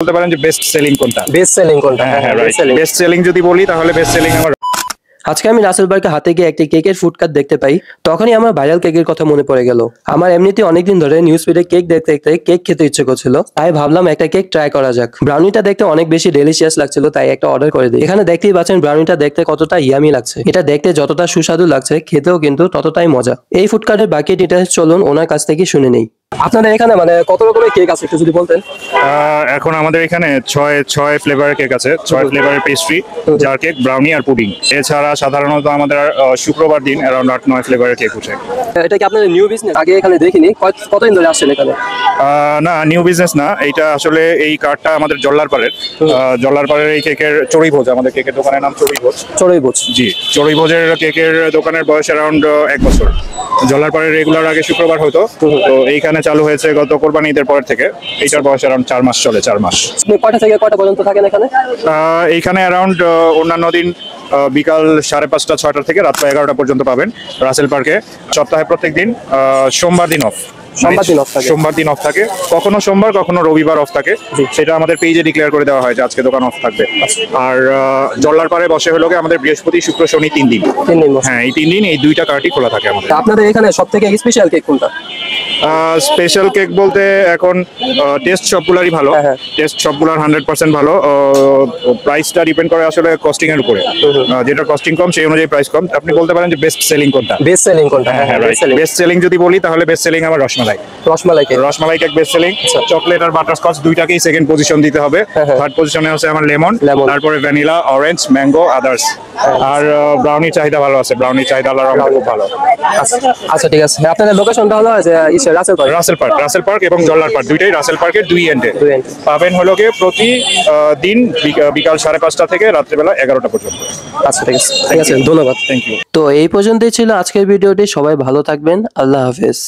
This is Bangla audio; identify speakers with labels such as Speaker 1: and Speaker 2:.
Speaker 1: বলতে পারেন যে বেস্ট সেলিং কোনটা?
Speaker 2: বেস্ট সেলিং কোনটা?
Speaker 1: হ্যাঁ, বেস্ট সেলিং যদি বলি তাহলে বেস্ট সেলিং আমার।
Speaker 2: আজকে আমি রাসেল ভাইকে হাতে গিয়ে একটি কেকের ফুড কার্ট দেখতে পাই, তখনই আমার ভাইরাল কেকের কথা মনে পড়ে গেল। আমার এমনিতে অনেকদিন ধরে নিউজ ফিডে কেক দেখতে দেখতে কেক খেতে ইচ্ছে করছিল, তাই ভাবলাম একটা কেক ট্রাই করা যাক। ব্রাউনিটা দেখতে অনেক বেশি ডেলিশিয়াস লাগছিল, তাই একটা অর্ডার করে দিই। এখানে দেখতেই পাচ্ছেন ব্রাউনিটা দেখতে কতটা ইয়ামি লাগছে। এটা দেখতে যতটা সুস্বাদু লাগছে, খেতেও কিন্তু ততটাই মজা। এই ফুড কার্টের বাকি ডিটেইলস চলুন ওনার কাছ থেকে শুনে নেই। আপনাদের এখানে মানে কত রকমের কেক আছে একটু যদি বলতেন।
Speaker 1: এখন আমাদের এখানে ছয় ফ্লেভারের কেক আছে, 6 ফ্লেভারের পেস্ট্রি, জার কেক, ব্রাউনি আর পুডিং। এছাড়া সাধারণত আমাদের শুক্রবার দিন অ্যারাউন্ড 8-9 ফ্লেভারের কেক উঠে।
Speaker 2: এটা কি আপনাদের নিউ বিজনেস? আগে এখানে দেখিনি, কতদিন ধরে আসছেন এখানে?
Speaker 1: না, নিউ বিজনেস না, এইটা আসলে এই কার্ডটা আমাদের জল্লারপাড়ের এই কেকের চড়ুইভোজ। আমাদের কেকের দোকানের নাম চড়ুইভোজ।
Speaker 2: চড়ুইভোজ,
Speaker 1: জি, চড়ুইভোজের কেকের দোকানের বয়স অ্যারাউন্ড 1 বছর। জল্লারপাড়ের রেগুলার আগে শুক্রবার হতো, তো এইখানে চালু হয়েছে গত কোরবানি ঈদের পর থেকে। এইটার বয়স অ্যারাউন্ড 4 মাস চলে, 4 মাস।
Speaker 2: আপনি কয়টা থেকে কয়টা পর্যন্ত থাকেন এখানে?
Speaker 1: এইখানে অ্যারাউন্ড অন্যান্য দিন বিকাল 5:30 6টা থেকে রাত 11টা পর্যন্ত পাবেন রাসেল পার্কে। সপ্তাহে প্রত্যেক দিন সোমবার দিন অফ। সোমবার দিন অফ থাকে, কখনো সোমবার কখনো রবিবার অফ থাকে। সেটা আমাদের পেজে ডিক্লেয়ার করে দেওয়া হয় যে আজকে দোকান অফ থাকবে। আর জল্লারপাড়ে বসে হলো আমাদের বৃহস্পতি শুক্র শনি 3 দিন। হ্যাঁ, এই 3 দিন এই দুইটা কার্টই খোলা থাকে আমাদের।
Speaker 2: আপনাদের এখানে সব থেকে স্পেশাল কেক কোনটা?
Speaker 1: স্পেশাল কেক বলতে এখন টেস্ট সবগুলারই ভালো, টেস্ট সবগুলার 100% ভালো। প্রাইসটা ডিপেন্ড করে আসলে কস্টিং এর উপরে। যেটা কস্টিং কম সেই অনুযায়ী প্রাইস কম। আপনি বলতে পারেন যে বেস্ট সেলিং কোনটা?
Speaker 2: বেস্ট সেলিং কোনটা?
Speaker 1: হ্যাঁ, বেস্ট সেলিং যদি বলি তাহলে বেস্ট সেলিং আমার rasmalai cake best selling. Chocolate আর বাটারস্কচ দুইটাকেই সেকেন্ড পজিশন দিতে হবে। থার্ড পজিশনে আছে আমার লেমন, তারপরে ভ্যানিলা, অরেঞ্জ, ম্যাঙ্গো, আদার্স। আর ব্রাউনির চাহিদা ভালো আছে, ব্রাউনির চাহিদা খুব ভালো।
Speaker 2: আচ্ছা, ঠিক আছে। আপনাদের লোকেশনটা হলো
Speaker 1: রাসেল পার্ক এবং জল্লারপাড় দুইটাই রাসেল পার্কের দুই এন্ডে পাবেন। হলো গিয়ে প্রতি দিন বিকাল 5:30 থেকে রাত্রিবেলা 11টা পর্যন্ত।
Speaker 2: আচ্ছা, ঠিক আছে, ধন্যবাদ।
Speaker 1: Thank you.
Speaker 2: তো এই পর্যন্তই ছিল আজকের ভিডিওটি। সবাই ভালো থাকবেন, আল্লাহ হাফেজ।